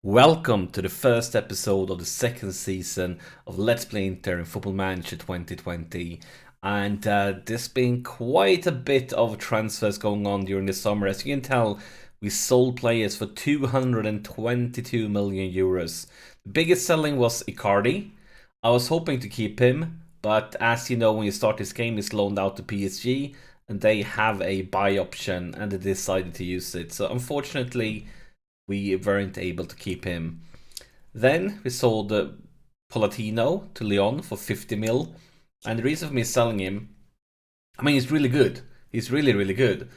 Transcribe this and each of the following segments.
Welcome to the first episode of the second season of Let's Play Inter in Football Manager 2020. And there's been quite a bit of transfers going on during the summer. As you can tell, we sold players for 222 million euros. The biggest selling was Icardi. I was hoping to keep him, but as you know, when you start this game, he's loaned out to PSG, and they have a buy option, and they decided to use it. So unfortunately, we weren't able to keep him. Then we sold Polatino to Lyon for 50 mil. And the reason for me selling him, I mean, he's really good. He's really, really good.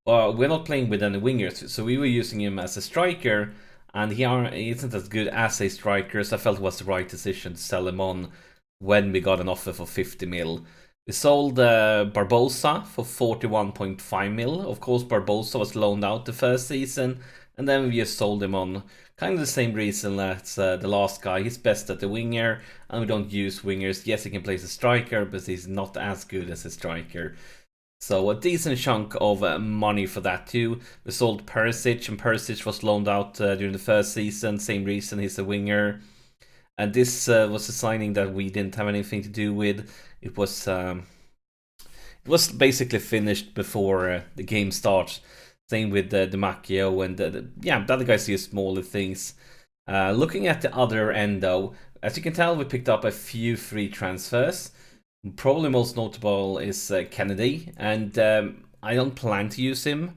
We're not playing with any wingers, so we were using him as a striker, and he isn't as good as a striker, so I felt it was the right decision to sell him on when we got an offer for 50 mil. We sold Barbosa for 41.5 mil. Of course, Barbosa was loaned out the first season, and then we just sold him on kind of the same reason as the last guy. He's best at the winger, and we don't use wingers. Yes, he can play as a striker, but he's not as good as a striker. So a decent chunk of money for that too. We sold Perisic, and Perisic was loaned out during the first season. Same reason, he's a winger. And this was a signing that we didn't have anything to do with. It was basically finished before the game starts. Same with the Macchio and the other guys do smaller things. Looking at the other end though, as you can tell, we picked up a few free transfers. Probably most notable is Kennedy, and I don't plan to use him.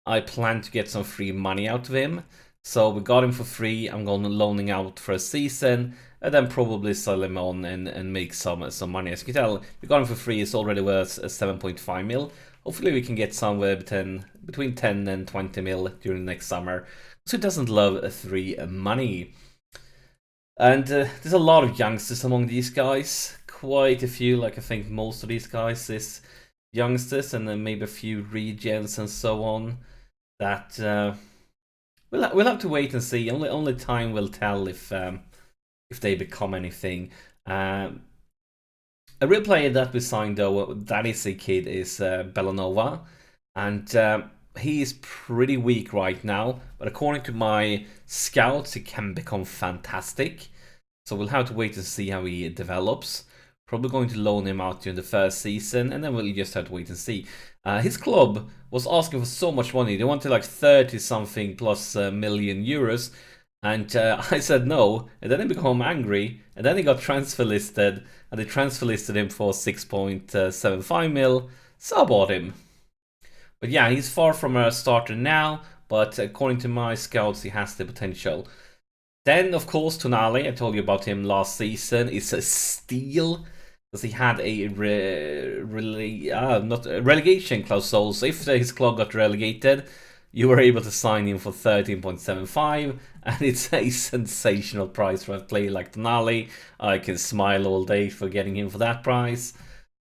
I plan to get some free money out of him. So we got him for free. I'm going to loaning out for a season, and then probably sell him on and make some money. As you can tell, we got him for free. It's already worth 7.5 mil. Hopefully we can get somewhere between 10 and 20 mil during next summer. So he doesn't love free money. And there's a lot of youngsters among these guys. Quite a few, like I think most of these guys is youngsters, and then maybe a few regens and so on. That we'll have to wait and see. Only time will tell if they become anything. A real player that we signed though, that is a kid, is Bellanova, and he is pretty weak right now, but according to my scouts, he can become fantastic. So we'll have to wait to see how he develops. Probably going to loan him out during the first season, and then we'll just have to wait and see. His club was asking for so much money. They wanted like 30 something plus million euros. And I said no, and then he became angry, and then he got transfer listed, and they transfer listed him for 6.75 mil, so I bought him. But yeah, he's far from a starter now, but according to my scouts, he has the potential. Then, of course, Tonali, I told you about him last season, is a steal, because he had a relegation clause, so if his club got relegated, you were able to sign him for 13.75, and it's a sensational price for a player like Tonali. I can smile all day for getting him for that price.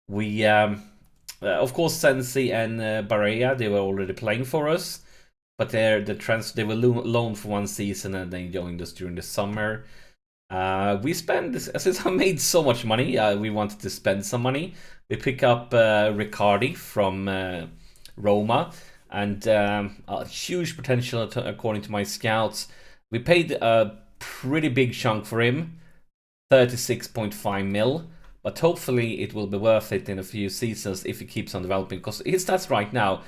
We, of course, Sensi and Barea, they were already playing for us, but they were loaned for one season and they joined us during the summer. We spent, since I made so much money, we wanted to spend some money. We pick up Riccardi from Roma, and a huge potential according to my scouts. We paid a pretty big chunk for him, 36.5 mil, but hopefully it will be worth it in a few seasons if he keeps on developing, because his stats right now,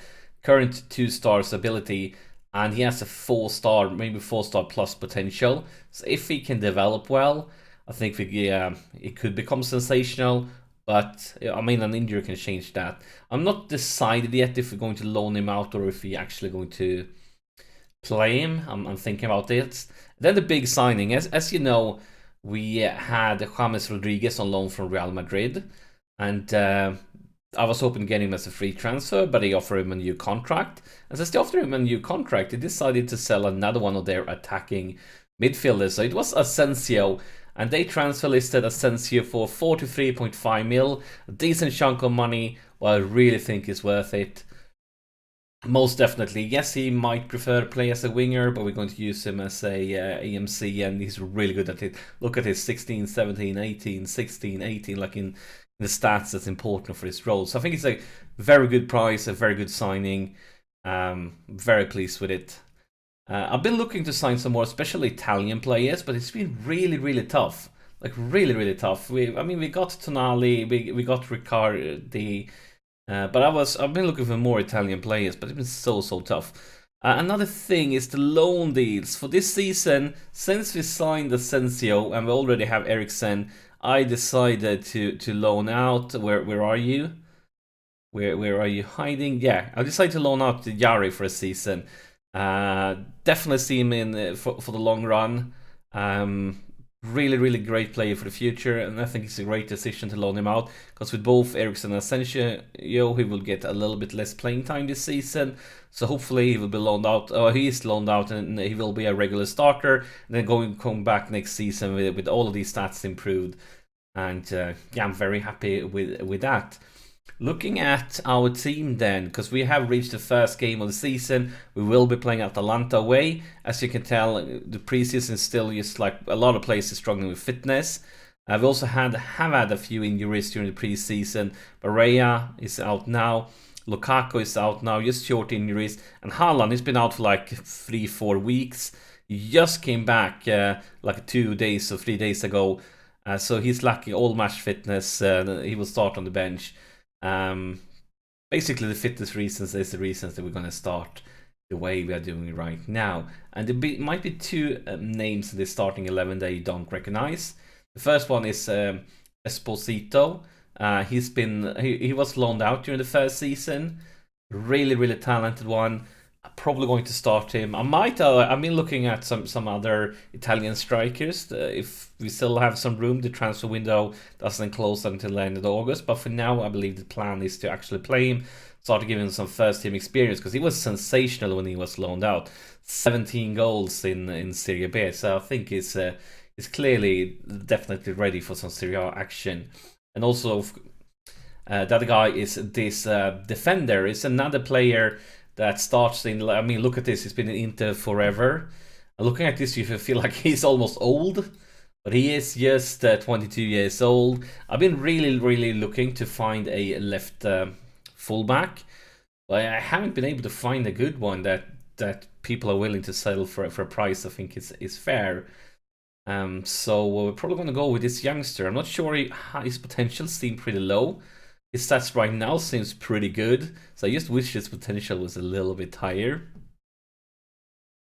current 2-star ability, and he has a 4-star, maybe 4-star plus potential. So if he can develop well, I think it could become sensational. But I mean, an injury can change that. I'm not decided yet if we're going to loan him out or if we're actually going to play him. I'm thinking about it. Then the big signing, as you know, we had James Rodriguez on loan from Real Madrid, and I was hoping to get him as a free transfer, but they offered him a new contract. And since they offered him a new contract, they decided to sell another one of their attacking midfielders. So it was Asensio, and they transfer listed Asensio for 43.5 mil, a decent chunk of money. Well, I really think is worth it. Most definitely. Yes, he might prefer to play as a winger, but we're going to use him as a AMC, and he's really good at it. Look at his 16, 17, 18, 16, 18, like in the stats that's important for his role. So I think it's a very good price, a very good signing. Very pleased with it. I've been looking to sign some more, especially Italian players, but it's been really tough. Like really tough. We got Tonali, we got Riccardi, but I've been looking for more Italian players, but it's been so tough. Another thing is the loan deals for this season. Since we signed Asensio and we already have Eriksen, I decided to loan out. Where are you? Where are you hiding? Yeah, I decided to loan out to Yari for a season. Definitely see him in for the long run. Really great player for the future, and I think it's a great decision to loan him out, because with both Eriksen and Asensio, he will get a little bit less playing time this season. So hopefully he will be loaned out. He is loaned out, and he will be a regular starter. And then come back next season with all of these stats improved. And yeah, I'm very happy with that. Looking at our team then, because we have reached the first game of the season, we will be playing Atalanta away. As you can tell, the preseason is still just like a lot of players struggling with fitness. We also have had a few injuries during the preseason. Barella is out now. Lukaku is out now, just short injuries. And Haaland has been out for like 3-4 weeks. He just came back like 2 days or 3 days ago. So he's lacking all match fitness. He will start on the bench. Basically the fitness reasons is the reasons that we're going to start the way we are doing right now. And there might be two names in the starting 11 that you don't recognize. The first one is Esposito. He was loaned out during the first season. Really talented one. I'm probably going to start him. I've been looking at some other Italian strikers. If we still have some room, the transfer window doesn't close until the end of August. But for now, I believe the plan is to actually play him, start giving him some first team experience, because he was sensational when he was loaned out. 17 goals in Serie B. So I think he's clearly definitely ready for some Serie A action. And also, the other guy is this defender. It's another player that starts in. Look at this. He's been in Inter forever. Looking at this, you feel like he's almost old, but he is just 22 years old. I've been really looking to find a left fullback, but I haven't been able to find a good one that people are willing to sell for a price I think is fair. So we're probably going to go with this youngster. I'm not sure his potential seems pretty low. His stats right now seems pretty good, so I just wish his potential was a little bit higher.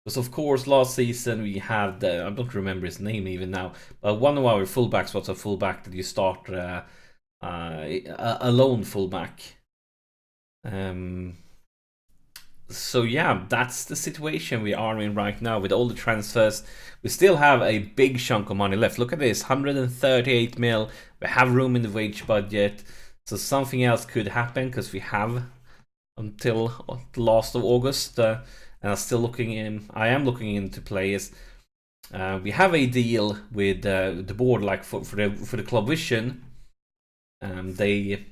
Because of course last season we had, I don't remember his name even now, but one of our fullbacks was a fullback that you start a lone fullback. So yeah, that's the situation we are in right now with all the transfers. We still have a big chunk of money left. Look at this, 138 mil. We have room in the wage budget. So something else could happen, because we have until the last of August, and I am looking into players. We have a deal with the board, like for the club vision. They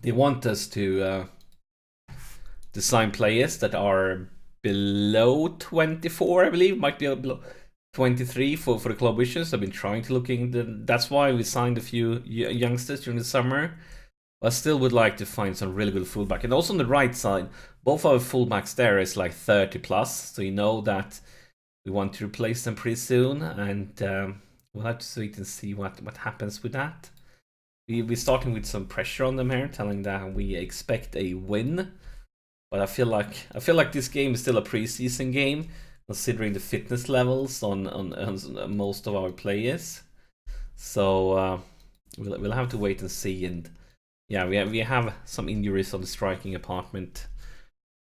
want us to sign players that are below 24, I believe, might be below 23 for the club wishes. I've been trying to look into. That's why we signed a few youngsters during the summer. I still would like to find some really good fullback. And also on the right side, both our fullbacks there is like 30 plus, so you know that we want to replace them pretty soon. And we'll have to wait and see what happens with that. We're starting with some pressure on them here, telling that we expect a win. But I feel like this game is still a preseason game, considering the fitness levels on most of our players. So we'll have to wait and see. And yeah, we have some injuries on the striking department.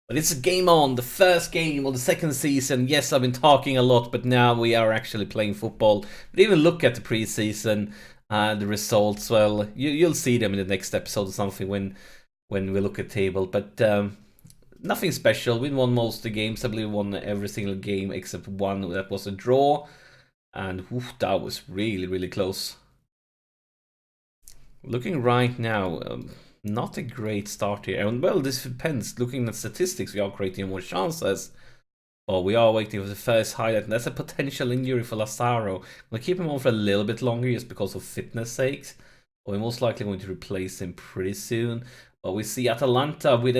But it's a game on, the first game of the second season. Yes, I've been talking a lot, but now we are actually playing football. But even look at the preseason, the results. Well, you'll see them in the next episode or something when we look at table. But nothing special. We won most of the games. I believe we won every single game except one that was a draw. And that was really close. Looking right now, not a great start here. And well, this depends. Looking at statistics, we are creating more chances. Oh, we are waiting for the first highlight. And that's a potential injury for Lazaro. We'll keep him on for a little bit longer just because of fitness sakes. We're most likely going to replace him pretty soon. But we see Atalanta with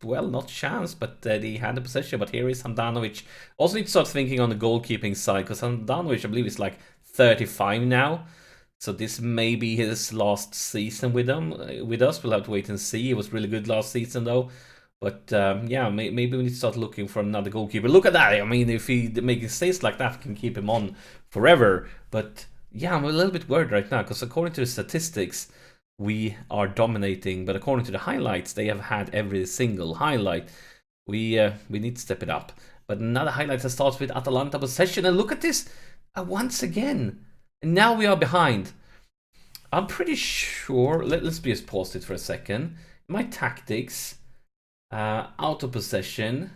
well, not chance, but they had the possession. But here is Handanovic. Also need to start thinking on the goalkeeping side, because Handanovic, I believe, is like 35 now. So this may be his last season with us. We'll have to wait and see. He was really good last season, though. But yeah, maybe we need to start looking for another goalkeeper. Look at that. I mean, if he makes stays like that, can keep him on forever. But yeah, I'm a little bit worried right now, because according to the statistics, we are dominating. But according to the highlights, they have had every single highlight. We need to step it up. But another highlight that starts with Atalanta possession. And look at this once again. And now we are behind. I'm pretty sure. Let's just pause it for a second. My tactics, auto possession,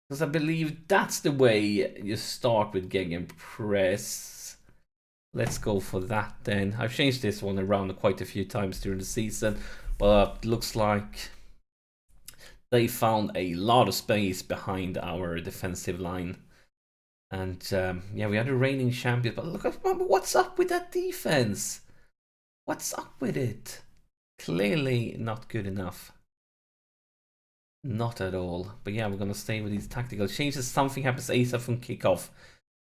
because I believe that's the way you start with gegenpress. Let's go for that then. I've changed this one around quite a few times during the season, but looks like they found a lot of space behind our defensive line. And yeah, we are the reigning champions, but look at what's up with that defense. What's up with it? Clearly not good enough. Not at all. But yeah, we're going to stay with these tactical changes. Something happens ASAP from kickoff.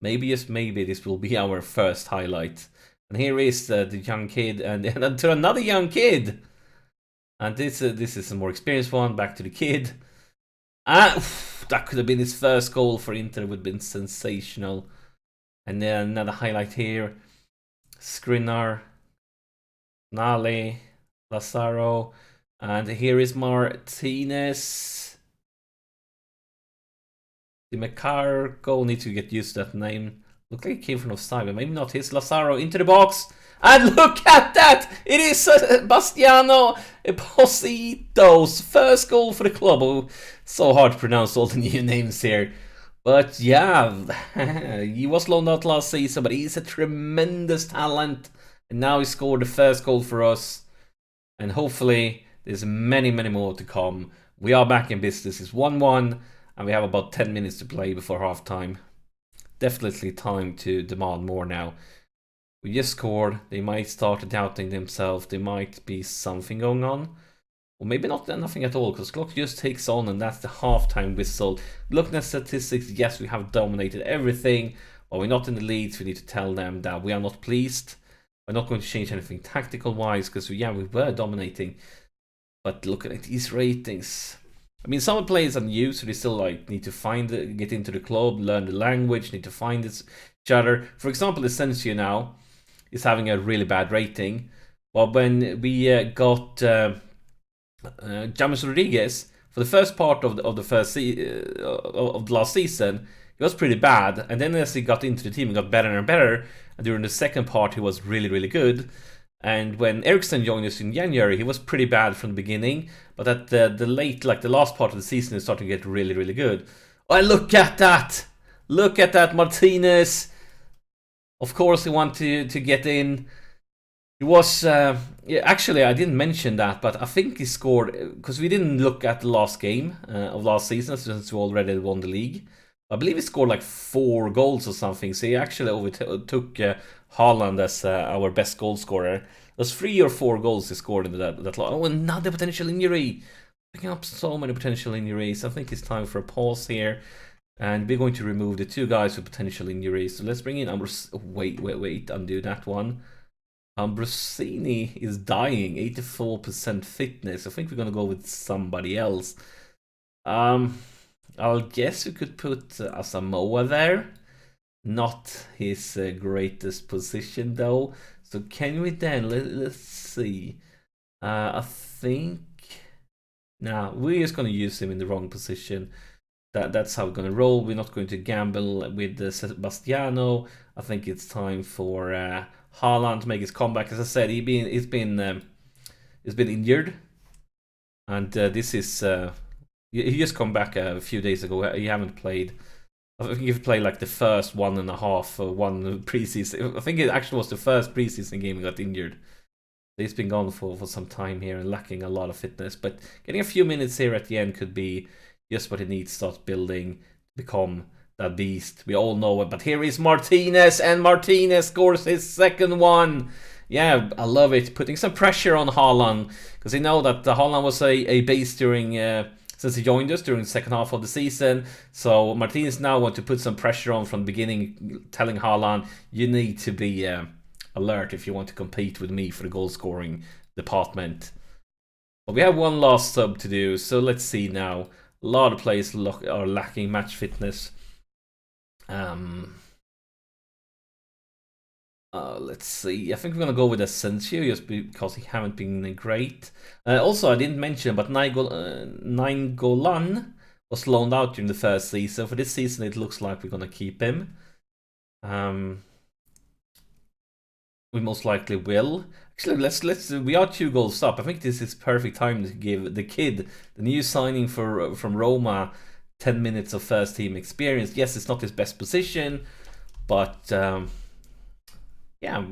Maybe, just maybe, this will be our first highlight. And here is the young kid, and to another young kid. And this is a more experienced one. Back to the kid. That could have been his first goal for Inter. Would have been sensational. And then another highlight here. Skriniar, Nale, Lazaro, and here is Martinez. The Macargo, need to get used to that name. Looked like it came from offside, but maybe not. His Lazaro into the box. And look at that! It is Bastiano Esposito's first goal for the club. Oh, so hard to pronounce all the new names here. But yeah, he was loaned out last season, but he's a tremendous talent. And now he scored the first goal for us. And hopefully there's many, many more to come. We are back in business. It's 1-1, and we have about 10 minutes to play before halftime. Definitely time to demand more now. We just scored. They might start doubting themselves. There might be something going on. Or maybe not nothing at all, because clock just takes on, and that's the halftime whistle. Looking at statistics, yes, we have dominated everything. But we're not in the leads. We need to tell them that we are not pleased. We're not going to change anything tactical-wise, because yeah, we were dominating. But look at these ratings. I mean, some players are new, so they still like need to get into the club, learn the language, need to find each other. For example, Asensio now is having a really bad rating. But when we got James Rodriguez for the first part of the last season, he was pretty bad. And then as he got into the team, he got better and better. And during the second part, he was really, really good. And when Eriksson joined us in January, he was pretty bad from the beginning. But at the last part of the season, he started to get really, really good. Oh, look at that! Look at that, Martinez! Of course, he wanted to get in. He was... yeah, actually, I didn't mention that, but I think he scored... Because we didn't look at the last game of last season, since we already won the league. I believe he scored like 4 goals or something. So he actually overtook Haaland as our best goal scorer. There's 3 or 4 goals he scored in that. Oh, another potential injury. Picking up so many potential injuries. I think it's time for a pause here. And we're going to remove the 2 guys with potential injuries. So let's bring in wait, undo that one. Ambrosini is dying, 84% fitness. I think we're going to go with somebody else. I'll guess we could put Asamoah there. Not his greatest position though. So can we then, let's see. I think... Nah, we're just going to use him in the wrong position. That's how we're going to roll. We're not going to gamble with Sebastiano. I think it's time for Haaland to make his comeback. As I said, he's been injured, and this is he just come back a few days ago. He haven't played. I think he played like the first 1.5 one preseason. I think it actually was the first preseason game he got injured. He's been gone for some time here and lacking a lot of fitness. But getting a few minutes here at the end could be just what he needs to start building, become that beast. We all know it. But here is Martinez, and Martinez scores his second one. Yeah, I love it. Putting some pressure on Haaland, because you know that Haaland was a base during since he joined us during the second half of the season. So Martinez now want to put some pressure on from the beginning, telling Haaland, you need to be alert if you want to compete with me for the goal scoring department. But we have one last sub to do, so let's see now. A lot of players are lacking match fitness. Let's see. I think we're gonna go with Asensio just because he haven't been great. Also, I didn't mention, but Nainggolan was loaned out during the first season. For this season, it looks like we're gonna keep him. We most likely will. Actually, let's. We are 2 goals up. I think this is perfect time to give the kid, the new signing from Roma, 10 minutes of first team experience. Yes, it's not his best position, but yeah,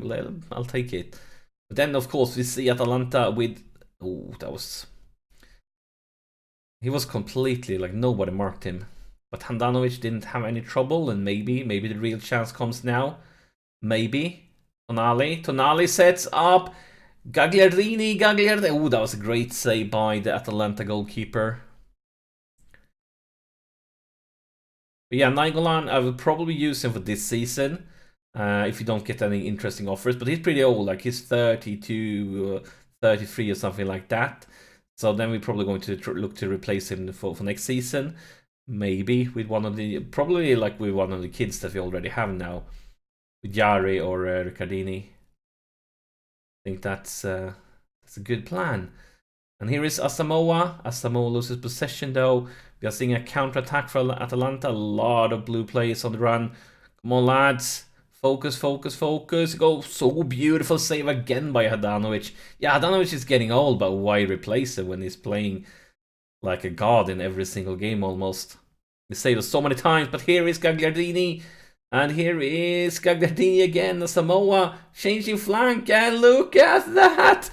I'll take it. But then, of course, we see Atalanta with. Oh, he was completely like nobody marked him. But Handanovic didn't have any trouble, and maybe the real chance comes now. Maybe. Tonali sets up. Gagliardini. Oh, that was a great save by the Atalanta goalkeeper. But yeah, Nainggolan, I will probably use him for this season. If you don't get any interesting offers. But he's pretty old, like he's 32, 33 or something like that. So then we're probably going to look to replace him for next season. Maybe with one of the, probably like with one of the kids that we already have now. With Jari or Riccardini. I think that's a good plan. And here is Asamoah. Asamoah loses possession though. We are seeing a counter-attack for Atalanta. A lot of blue players on the run. Come on, lads. Focus. Go. So beautiful save again by Handanovic. Yeah, Handanovic is getting old, but why replace him when he's playing like a god in every single game almost? We saved us so many times, but here is Gagliardini. And here is Gagliardini again. Samoa changing flank. And look at that!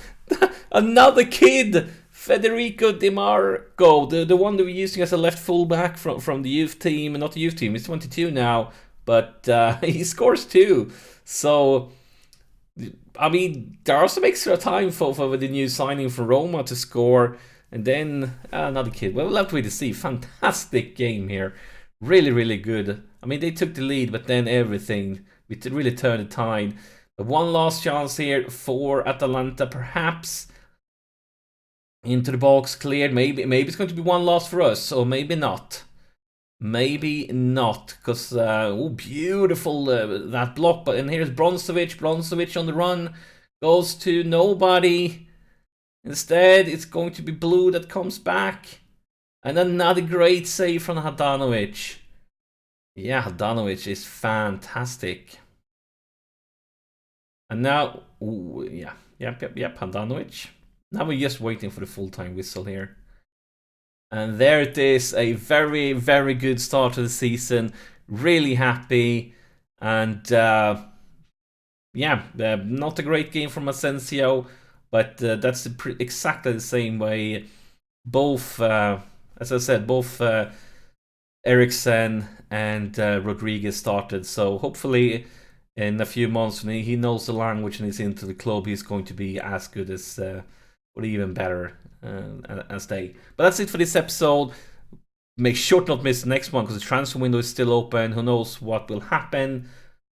Another kid! Federico Di Marco. The one that we're using as a left fullback from the youth team. Not the youth team, he's 22 now. But he scores too. So, I mean, there are some extra time for the new signing for Roma to score. And then another kid. Well, we'll have to wait to see. Fantastic game here. Really, really good. I mean, they took the lead, but then everything. We really turned the tide. But one last chance here for Atalanta, perhaps. Into the box, cleared. Maybe it's going to be one last for us, or maybe not. Maybe not, because oh, beautiful that block. But and here's Bronzovic on the run, goes to nobody. Instead, it's going to be Blue that comes back, and another great save from Handanovic. Yeah, Handanovic is fantastic. And now, ooh, yeah, yep, Handanovic. Now we're just waiting for the full-time whistle here. And there it is, a very, very good start to the season. Really happy. And yeah, not a great game from Asensio, but that's exactly the same way. Both, as I said, both Eriksen and Rodriguez started. So hopefully in a few months when he knows the language and he's into the club, he's going to be as good as, or even better as they. But that's it for this episode. Make sure to not miss the next one because the transfer window is still open. Who knows what will happen.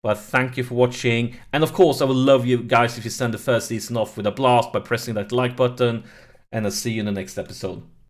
But thank you for watching. And of course, I would love you guys if you send the first season off with a blast by pressing that like button. And I'll see you in the next episode.